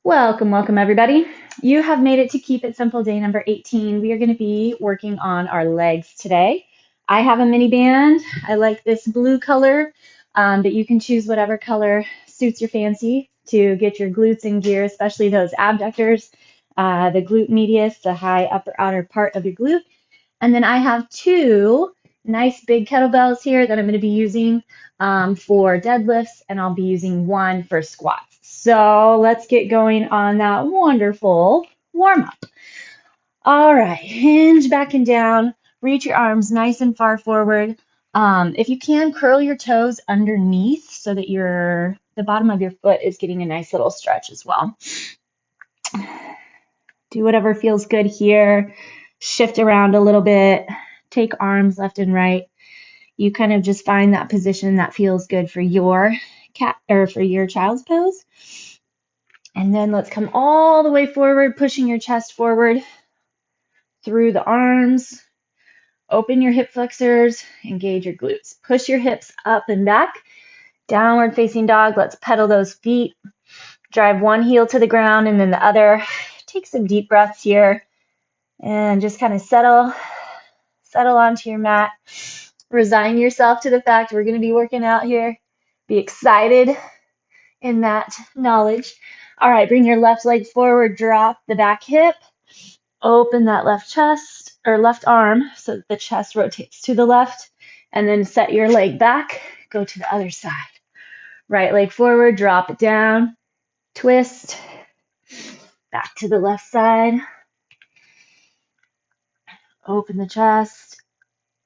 Welcome everybody. You have made it to Keep It Simple day number 18. We are going to be working on our legs today. I have a mini band. I like this blue color, but you can choose whatever color suits your fancy to get your glutes in gear, especially those abductors, the glute medius, the high upper outer part of your glute. And then I have two nice big kettlebells here that I'm going to be using for deadlifts, and I'll be using one for squats. So let's get going on that wonderful warm up. All right, hinge back and down, reach your arms nice and far forward. If you can, curl your toes underneath so that the bottom of your foot is getting a nice little stretch as well. Do whatever feels good here. Shift around a little bit. Take arms left and right. You kind of just find that position that feels good for your cat or for your child's pose. And then let's come all the way forward, pushing your chest forward through the arms. Open your hip flexors, engage your glutes. Push your hips up and back. Downward facing dog. Let's pedal those feet. Drive one heel to the ground and then the other. Take some deep breaths here and just kind of settle onto your mat. Resign yourself to the fact we're going to be working out here. Be excited in that knowledge. All right, bring your left leg forward, drop the back hip, open that left chest or left arm so that the chest rotates to the left, and then set your leg back, go to the other side. Right leg forward, drop it down, twist, back to the left side, open the chest,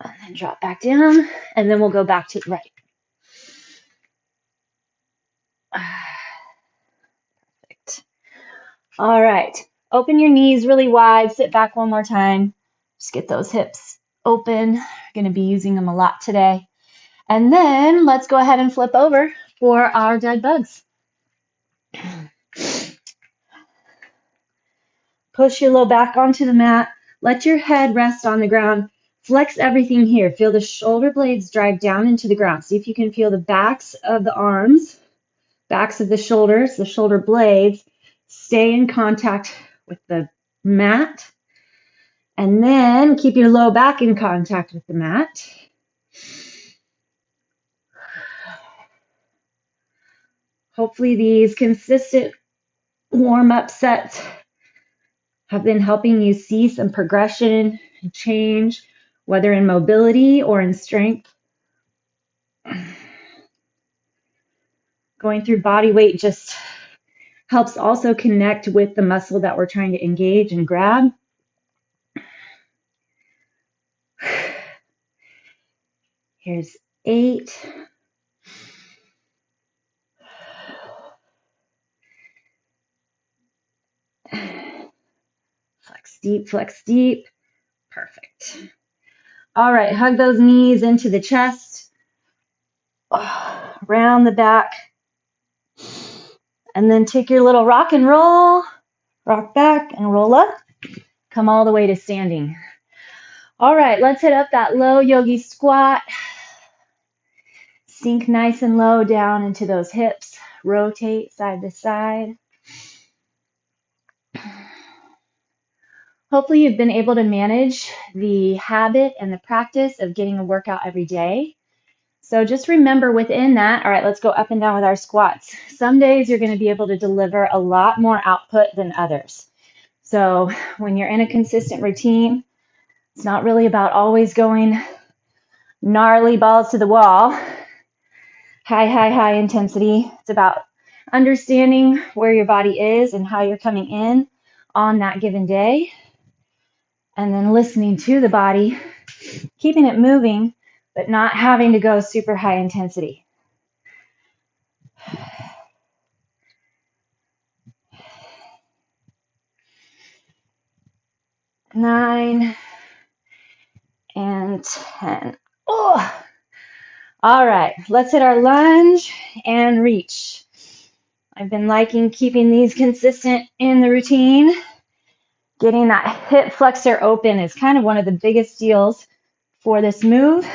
and then drop back down, and then we'll go back to the right. Perfect. All right, open your knees really wide, sit back one more time. Just get those hips open. We're going to be using them a lot today. And then let's go ahead and flip over for our dead bugs. Push your low back onto the mat. Let your head rest on the ground. Flex everything here. Feel the shoulder blades drive down into the ground. See if you can feel the backs of the arms, backs of the shoulders, the shoulder blades. Stay in contact with the mat. And then keep your low back in contact with the mat. Hopefully these consistent warm-up sets have been helping you see some progression and change, whether in mobility or in strength. Going through body weight just helps also connect with the muscle that we're trying to engage and grab. Here's 8. Flex deep, flex deep. Perfect. All right, hug those knees into the chest, round the back, and then take your little rock and roll, rock back and roll up. Come all the way to standing. All right, let's hit up that low yogi squat. Sink nice and low down into those hips. Rotate side to side. Hopefully you've been able to manage the habit and the practice of getting a workout every day. So just remember within that, all right, let's go up and down with our squats. Some days you're going to be able to deliver a lot more output than others. So when you're in a consistent routine, it's not really about always going gnarly balls to the wall, high intensity. It's about understanding where your body is and how you're coming in on that given day, and then listening to the body, keeping it moving, but not having to go super high intensity. Nine and 10. Oh! All right, let's hit our lunge and reach. I've been liking keeping these consistent in the routine. Getting that hip flexor open is kind of one of the biggest deals for this move.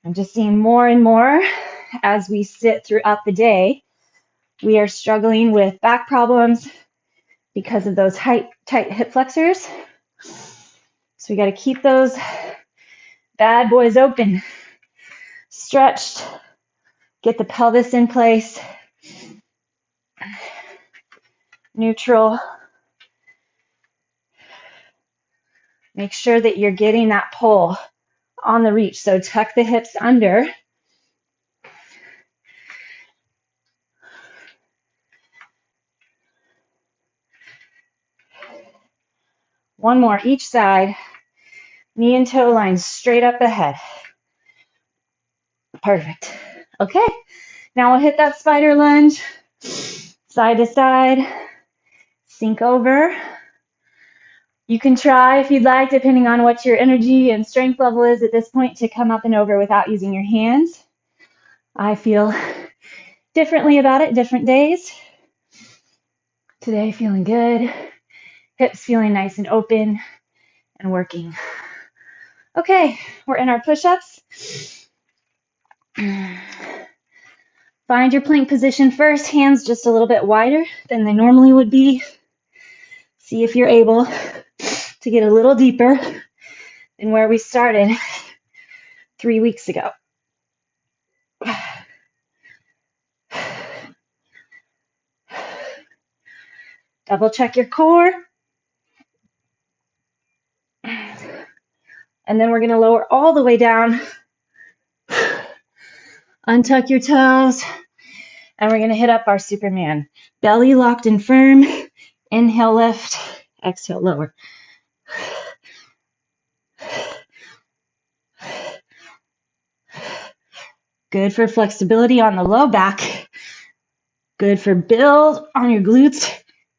I'm just seeing more and more as we sit throughout the day, we are struggling with back problems because of those tight hip flexors. So we got to keep those bad boys open, stretched, get the pelvis in place, neutral. Make sure that you're getting that pull on the reach. So tuck the hips under. One more each side. Knee and toe lines straight up ahead. Perfect. Okay, now we'll hit that spider lunge, side to side, sink over. You can try, if you'd like, depending on what your energy and strength level is at this point, to come up and over without using your hands. I feel differently about it different days. Today feeling good, hips feeling nice and open and working. Okay, we're in our push-ups. Find your plank position first, hands just a little bit wider than they normally would be. See if you're able to get a little deeper than where we started 3 weeks ago. Double check your core. And then we're going to lower all the way down. Untuck your toes. And we're going to hit up our Superman. Belly locked and firm. Inhale, lift. Exhale, lower. Good for flexibility on the low back. Good for build on your glutes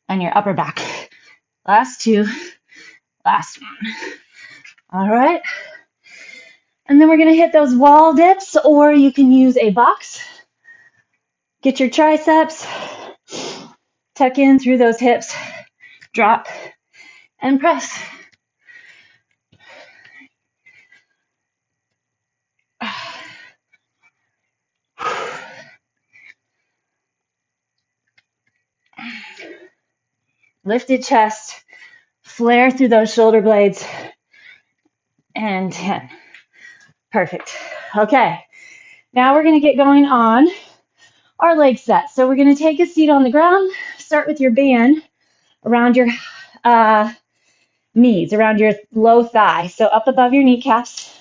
and your upper back. Last two. Last one. All right. And then we're going to hit those wall dips, or you can use a box. Get your triceps. Tuck in through those hips. Drop and press. Lifted chest. Flare through those shoulder blades. And 10. Perfect. Okay. Now we're going to get going on our leg set. So we're going to take a seat on the ground. Start with your band around your knees, around your low thigh. So up above your kneecaps.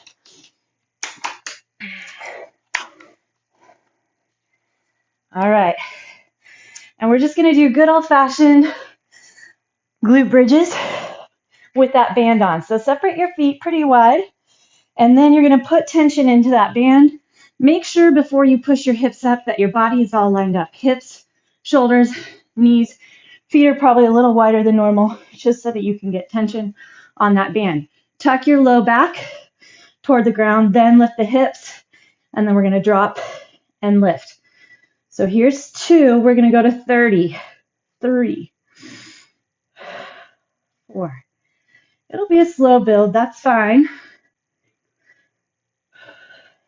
All right. And we're just going to do good old-fashioned glute bridges with that band on. So separate your feet pretty wide. And then you're going to put tension into that band. Make sure before you push your hips up that your body is all lined up. Hips, shoulders, knees, feet are probably a little wider than normal, just so that you can get tension on that band. Tuck your low back toward the ground, then lift the hips, and then we're going to drop and lift. So here's 2. We're going to go to 30. 3, 4. It'll be a slow build. That's fine.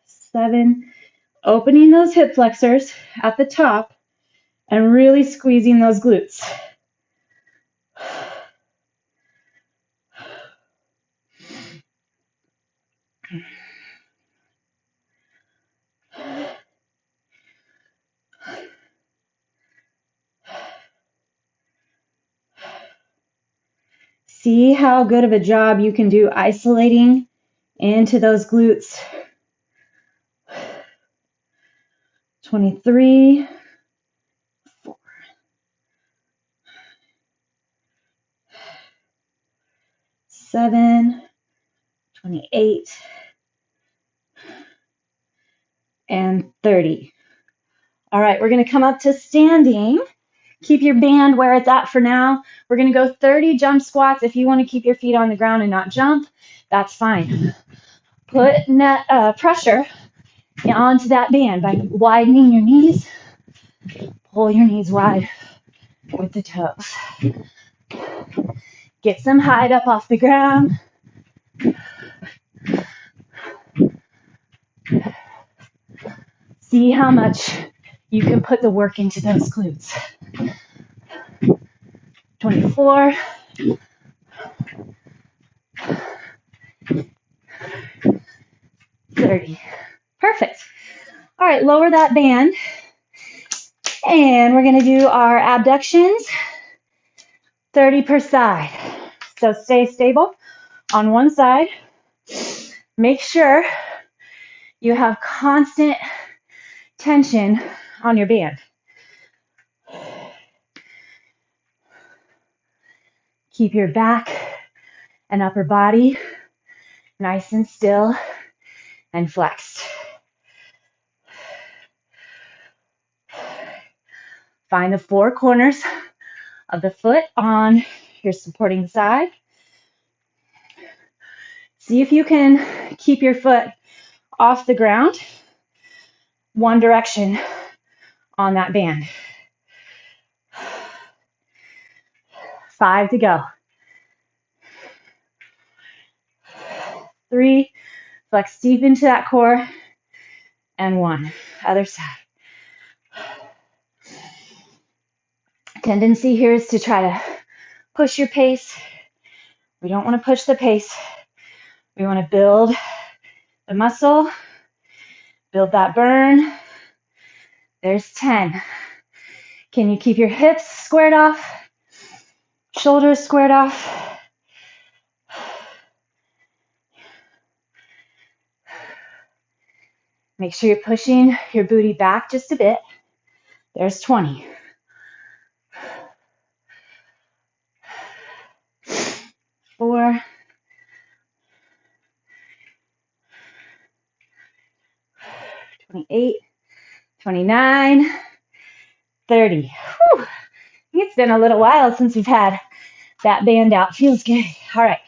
7. Opening those hip flexors at the top and really squeezing those glutes. See how good of a job you can do isolating into those glutes. 23, 4, 7, 28, and 30. All right, we're going to come up to standing. Keep your band where it's at for now. We're going to go 30 jump squats. If you want to keep your feet on the ground and not jump, that's fine. Put pressure onto that band by widening your knees. Pull your knees wide with the toes. Get some height up off the ground. See how much you can put the work into those glutes. 24. 30. Perfect. All right, lower that band. And we're going to do our abductions, 30 per side. So stay stable on one side. Make sure you have constant tension on your band. Keep your back and upper body nice and still and flexed. Find the four corners of the foot on your supporting side. See if you can keep your foot off the ground, one direction on that band. 5 to go. 3, flex deep into that core, and 1, other side. Tendency here is to try to push your pace. We don't want to push the pace. We want to build the muscle, build that burn. There's 10. Can you keep your hips squared off? Shoulders squared off? Make sure you're pushing your booty back just a bit. There's 20. 4. 28. 29. 30. Whew. I think it's been a little while since we've had that band out. Feels good. All right.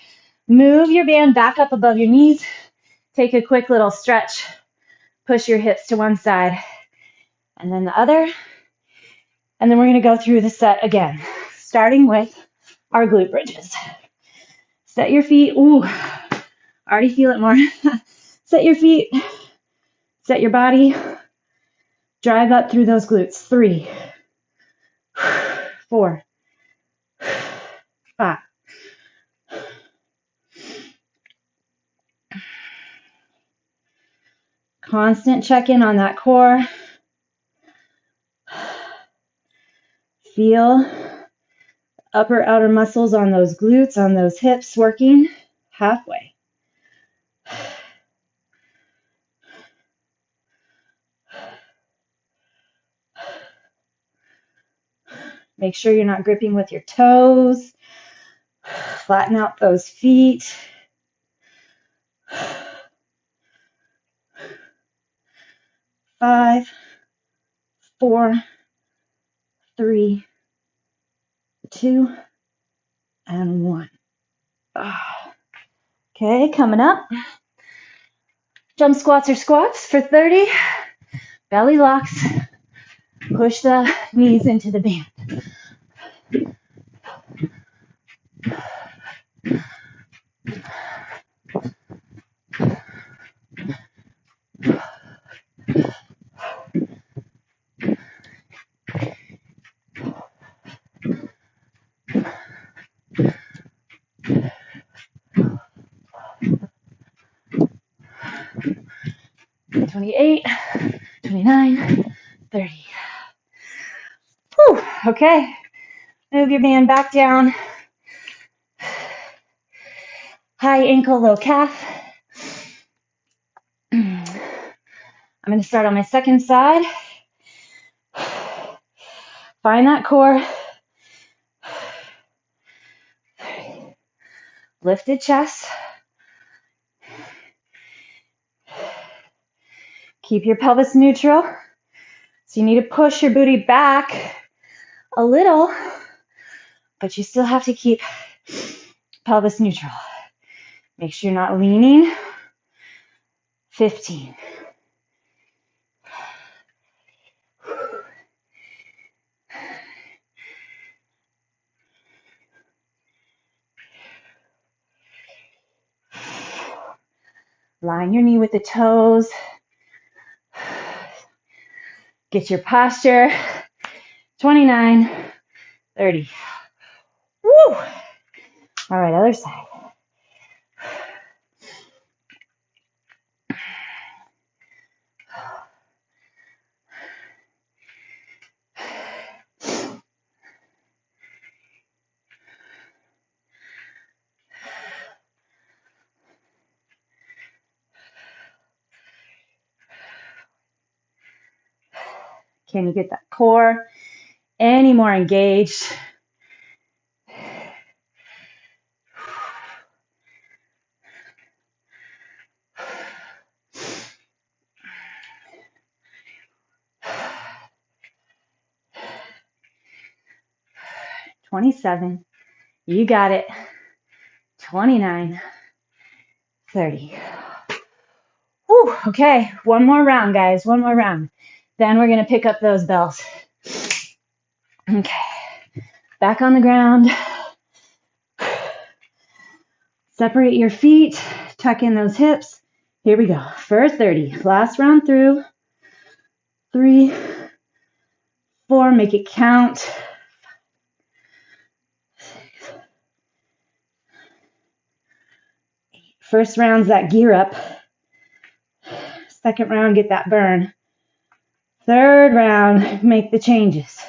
Move your band back up above your knees. Take a quick little stretch. Push your hips to one side and then the other. And then we're going to go through the set again, starting with our glute bridges. Set your feet. Ooh, already feel it more. Set your feet. Set your body. Drive up through those glutes. 3, 4, 5. Constant check-in on that core. Feel upper outer muscles on those glutes, on those hips working halfway. Make sure you're not gripping with your toes. Flatten out those feet. 5, 4, 3, 2, and 1. Okay, coming up. Jump squats or squats for 30. Belly locks. Push the knees into the band. Twenty-eight, 29, 30. Whew, okay. Move your band back down. High ankle, low calf. I'm going to start on my second side. Find that core. Lifted chest. Keep your pelvis neutral. So you need to push your booty back a little, but you still have to keep pelvis neutral. Make sure you're not leaning. 15. Line your knee with the toes. Get your posture. 29, 30. Woo! All right, other side. Can you get that core any more engaged? "27, you got it. 29, 30. Whew, okay, one more round, guys, one more round. Then we're gonna pick up those bells. Okay, back on the ground. Separate your feet, tuck in those hips. Here we go, for 30. Last round through. 3, 4, make it count. 8. First round's that gear up. Second round, get that burn. Third round, make the changes.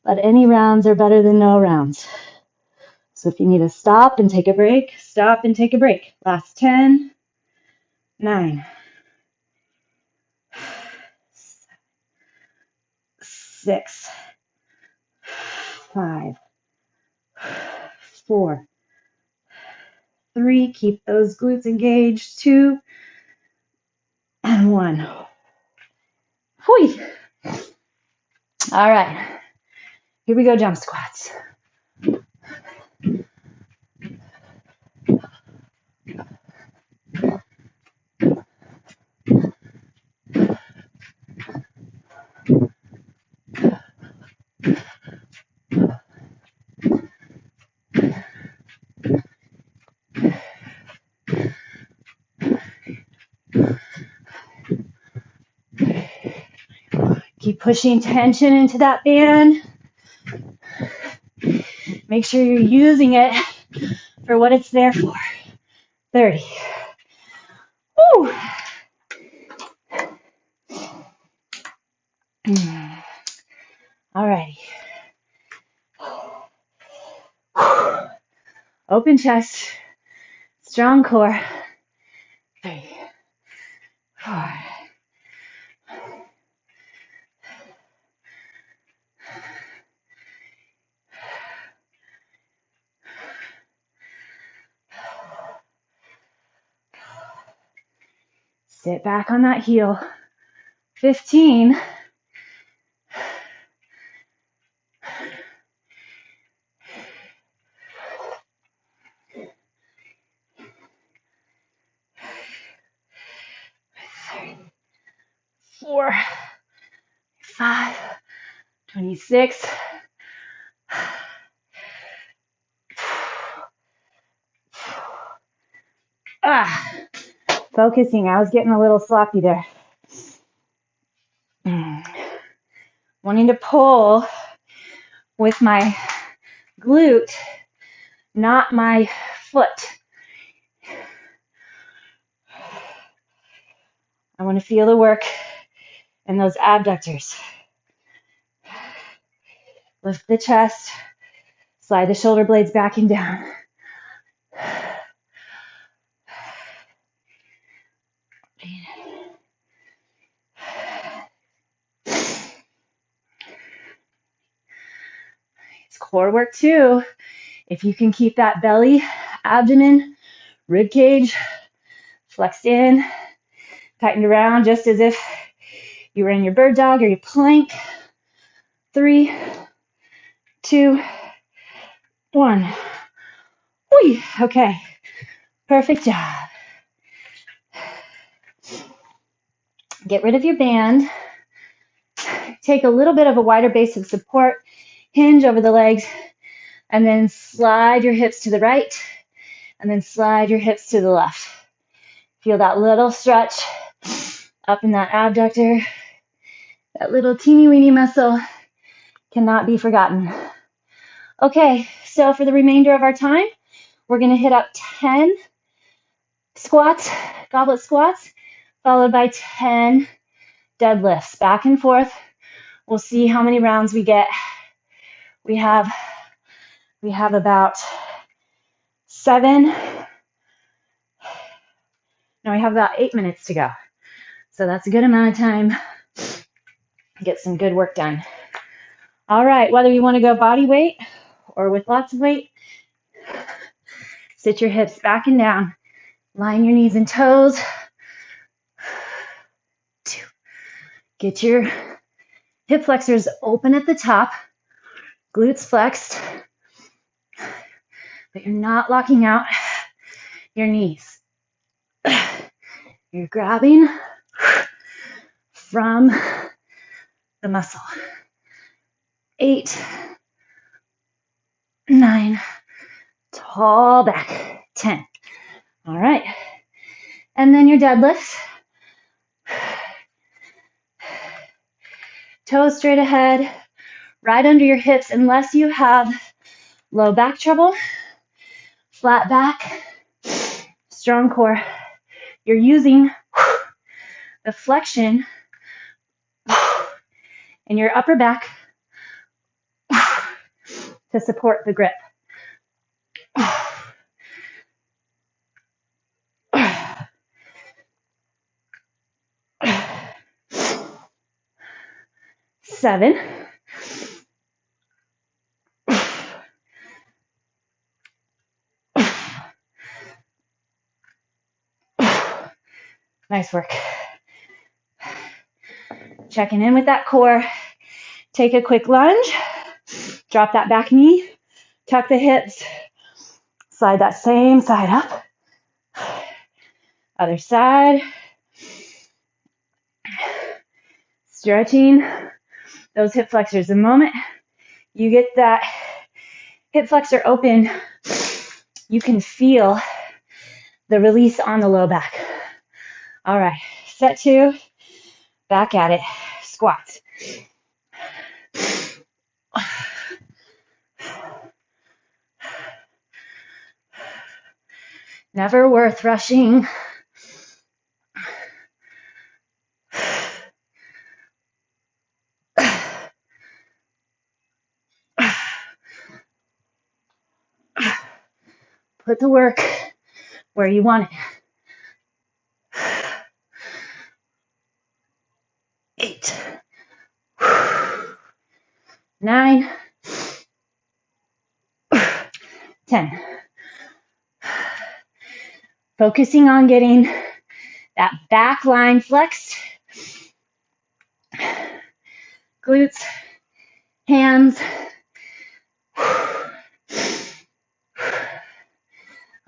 But any rounds are better than no rounds. So if you need to stop and take a break, stop and take a break. Last 10, 9, 6, 5, 4, 3. Keep those glutes engaged. 2, and 1. Whew. All right. Here we go, jump squats. Keep pushing tension into that band. Make sure you're using it for what it's there for. 30. Woo! All righty. Open chest, strong core. 3, 4. Sit back on that heel. 15. 4, 5, 26. Focusing. I was getting a little sloppy there. Wanting to pull with my glute, not my foot. I want to feel the work in those abductors. Lift the chest, slide the shoulder blades back and down. It's core work too. If you can keep that belly, abdomen, rib cage flexed in, tightened around just as if you were in your bird dog or your plank. 3, 2, 1. Whee! Okay, perfect job. Get rid of your band. Take a little bit of a wider base of support. Hinge over the legs And then slide your hips to the right, and then slide your hips to the left. Feel that little stretch up in that abductor. That little teeny weeny muscle cannot be forgotten. Okay, so for the remainder of our time, we're going to hit up 10 squats, goblet squats, followed by 10 deadlifts, back and forth. We'll see how many rounds we get. We have about 7. Now we have about 8 minutes to go. So that's a good amount of time to get some good work done. All right, whether you want to go body weight or with lots of weight, sit your hips back and down. Line your knees and toes. 2. Get your hip flexors open at the top, glutes flexed, but you're not locking out your knees. You're grabbing from the muscle. 8, 9, tall back. 10. All right. And then your deadlifts. Toes straight ahead, right under your hips, unless you have low back trouble, flat back, strong core. You're using the flexion in your upper back to support the grip. 7. 8. Nice work. Checking in with that core. Take a quick lunge. Drop that back knee. Tuck the hips. Slide that same side up. Other side. Stretching those hip flexors. The moment you get that hip flexor open, you can feel the release on the low back. All right, set 2, back at it, squats. Never worth rushing. Put the work where you want it. 8, 9, 10. Focusing on getting that back line flexed. Glutes, hands.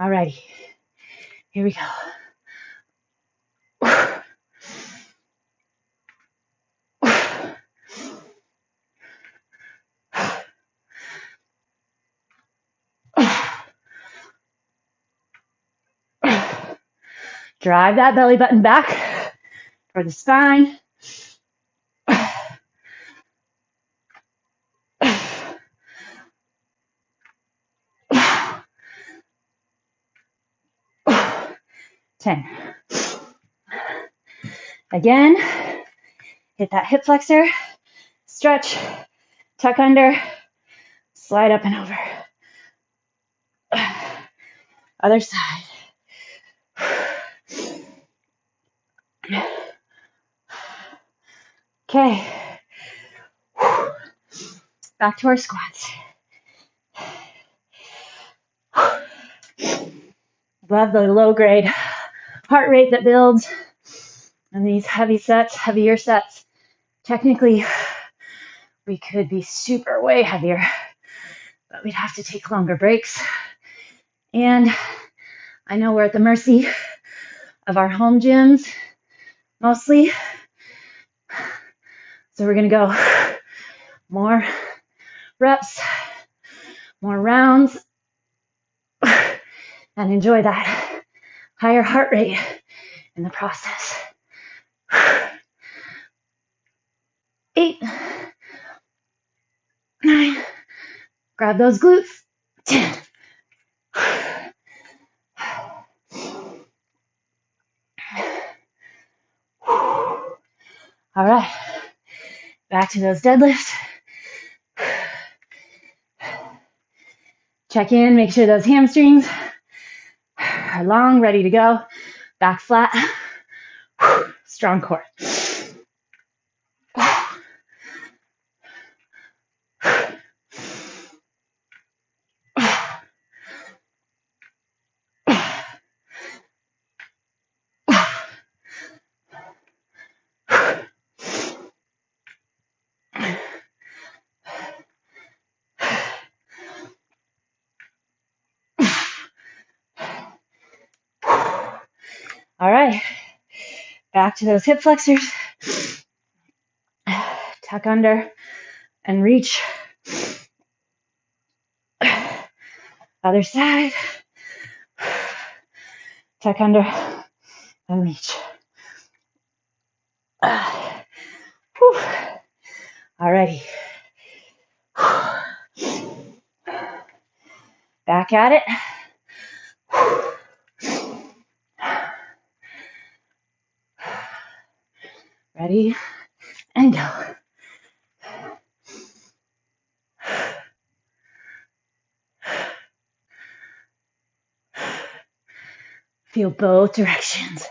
Alrighty, here we go. Drive that belly button back toward the spine. Ten. Again, hit that hip flexor, stretch, tuck under, slide up and over. Other side. Okay. Back to our squats. Love the low grade heart rate that builds and these heavy sets, heavier sets. Technically, we could be super way heavier, but we'd have to take longer breaks. And I know we're at the mercy of our home gyms, mostly. So we're going to go more reps, More rounds. And enjoy that higher heart rate in the process. 8, 9, grab those glutes. 10. All right, back to those deadlifts. Check in, make sure those hamstrings are long, ready to go. Back flat, strong core. All right, back to those hip flexors. Tuck under and reach. Other side. Tuck under and reach. Alrighty. Back at it. Ready and go. Feel both directions.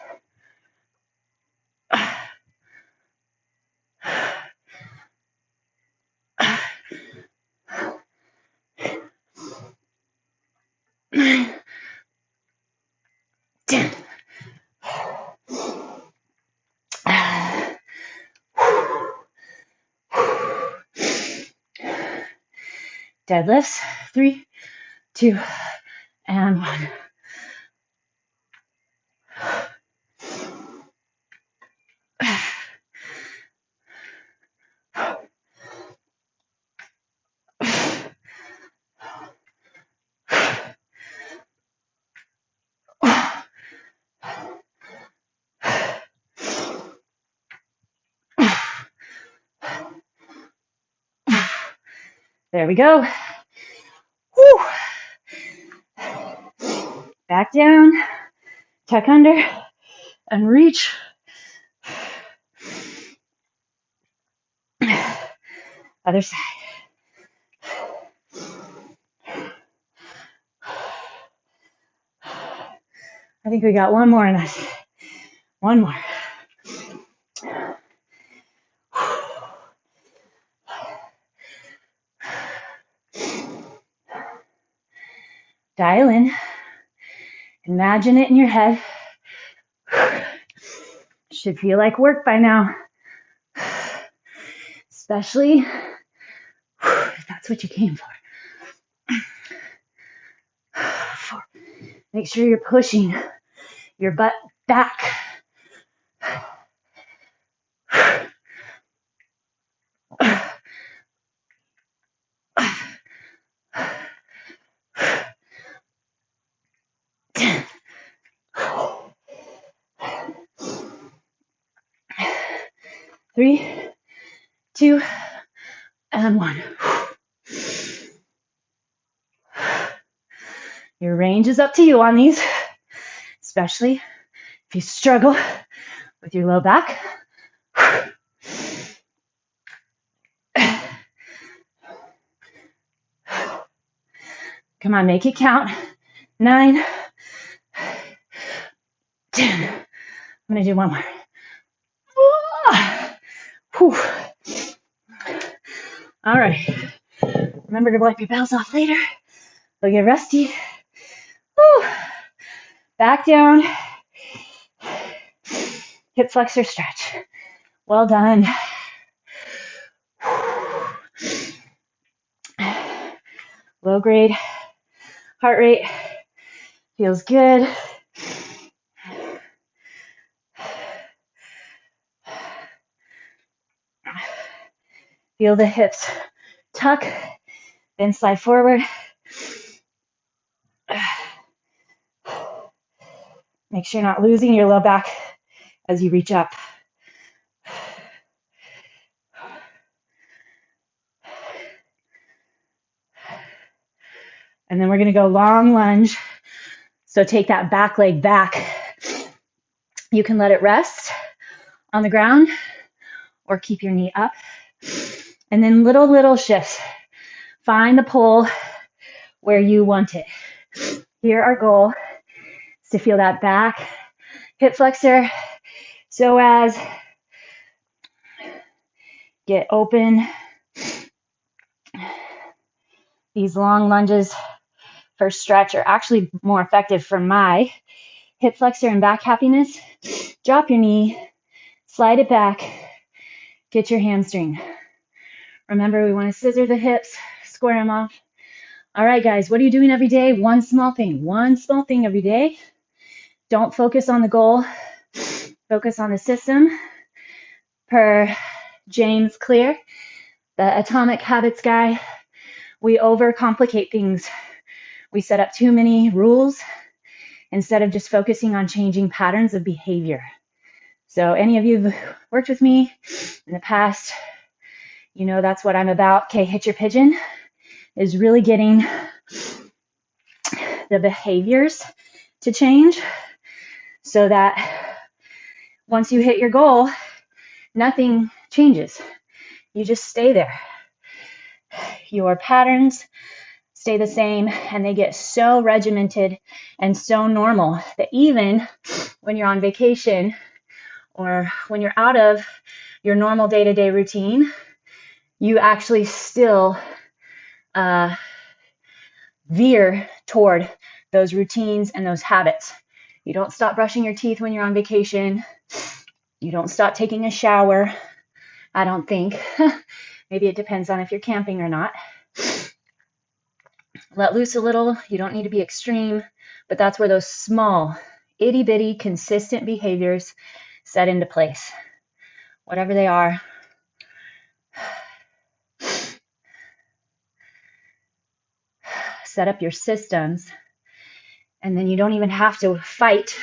Deadlifts, 3, 2, and 1. There we go. Woo. Back down, tuck under, and reach. Other side. I think we got one more in us. One more. Dial in. Imagine it in your head. Should feel like work by now. Especially if that's what you came for. 4. Make sure you're pushing your butt back. 10. 3, 2, and 1. Your range is up to you on these, especially if you struggle with your low back. Come on, make it count. 9, 10. I'm going to do one more. Whew. All right. Remember to wipe your bells off later. They'll get rusty. Whew. Back down. Hip flexor stretch. Well done. Low grade heart rate. Feels good. Feel the hips tuck, then slide forward. Make sure you're not losing your low back as you reach up. And then we're going to go long lunge. So take that back leg back. You can let it rest on the ground or keep your knee up. And then little shifts. Find the pole where you want it. Here, our goal is to feel that back hip flexor, so as get open. These long lunges for stretch are actually more effective for my hip flexor and back happiness. Drop your knee, slide it back, get your hamstring. Remember, we want to scissor the hips, square them off. All right, guys, what are you doing every day? One small thing every day. Don't focus on the goal. Focus on the system. Per James Clear, the Atomic Habits guy, we overcomplicate things. We set up too many rules instead of just focusing on changing patterns of behavior. So any of you who've worked with me in the past, you know that's what I'm about. Okay, Hit Your Pigeon is really getting the behaviors to change so that once you hit your goal, nothing changes. You just stay there. Your patterns stay the same, and they get so regimented and so normal that even when you're on vacation or when you're out of your normal day-to-day routine, you actually still veer toward those routines and those habits. You don't stop brushing your teeth when you're on vacation. You don't stop taking a shower, I don't think. Maybe it depends on if you're camping or not. Let loose a little. You don't need to be extreme, but that's where those small, itty-bitty, consistent behaviors set into place. Whatever they are. Set up your systems, and then you don't even have to fight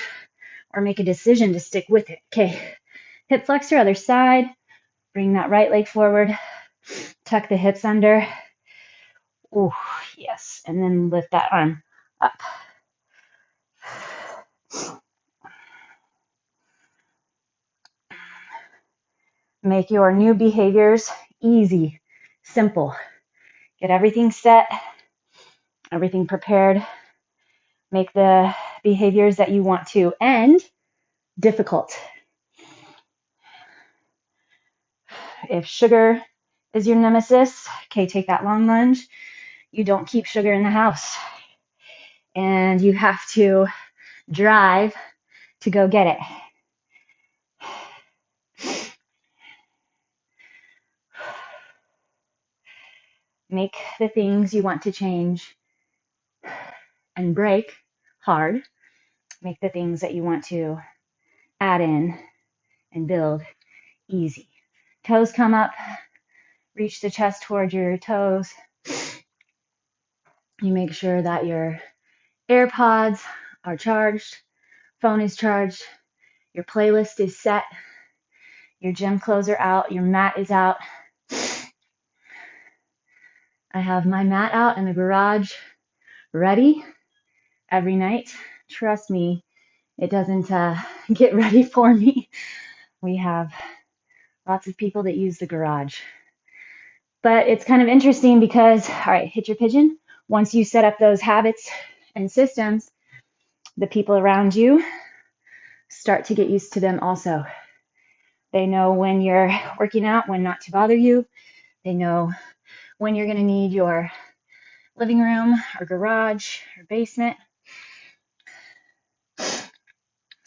or make a decision to stick with it. Okay, hip flexor, other side. Bring that right leg forward. Tuck the hips under. Ooh, yes. And then lift that arm up. Make your new behaviors easy, simple. Get everything set, everything prepared. Make the behaviors that you want to end difficult. If sugar is your nemesis, okay, take that long lunge. You don't keep sugar in the house. And you have to drive to go get it. Make the things you want to change and break hard. Make the things that you want to add in and build easy. Toes come up. Reach the chest towards your toes. You make sure that your AirPods are charged, phone is charged, your playlist is set, your gym clothes are out, your mat is out. I have my mat out in the garage ready every night. Trust me, it doesn't get ready for me. We have lots of people that use the garage. But it's kind of interesting because, all right, hit your pigeon. Once you set up those habits and systems, the people around you start to get used to them also. They know when you're working out, when not to bother you. They know when you're going to need your living room or garage or basement.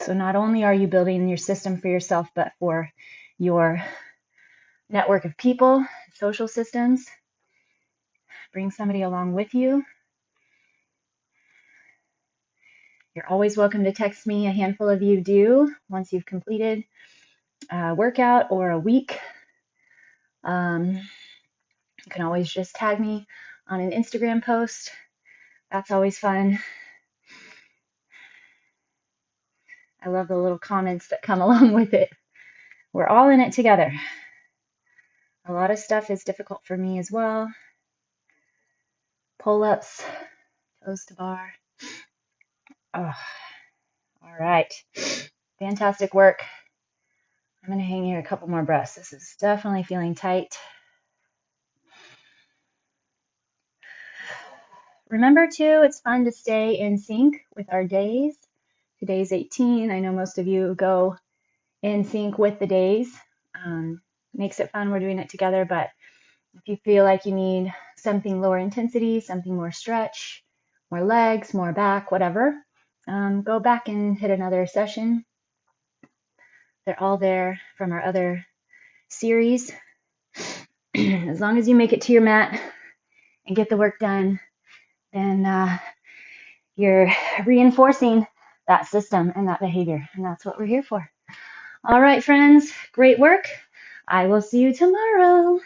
So not only are you building your system for yourself, but for your network of people, social systems. Bring somebody along with you. You're always welcome to text me. A handful of you do once you've completed a workout or a week. You can always just tag me on an Instagram post. That's always fun. I love the little comments that come along with it. We're all in it together. A lot of stuff is difficult for me as well. Pull-ups, toes to bar. Oh, all right. Fantastic work. I'm going to hang here a couple more breaths. This is definitely feeling tight. Remember, too, it's fun to stay in sync with our days. Today's 18. I know most of you go in sync with the days. Makes it fun. We're doing it together, but if you feel like you need something lower intensity, something more stretch, more legs, more back, whatever, go back and hit another session. They're all there from our other series. As long as you make it to your mat and get the work done, then you're reinforcing that system and that behavior, and that's what we're here for. All right, friends, great work. I will see you tomorrow.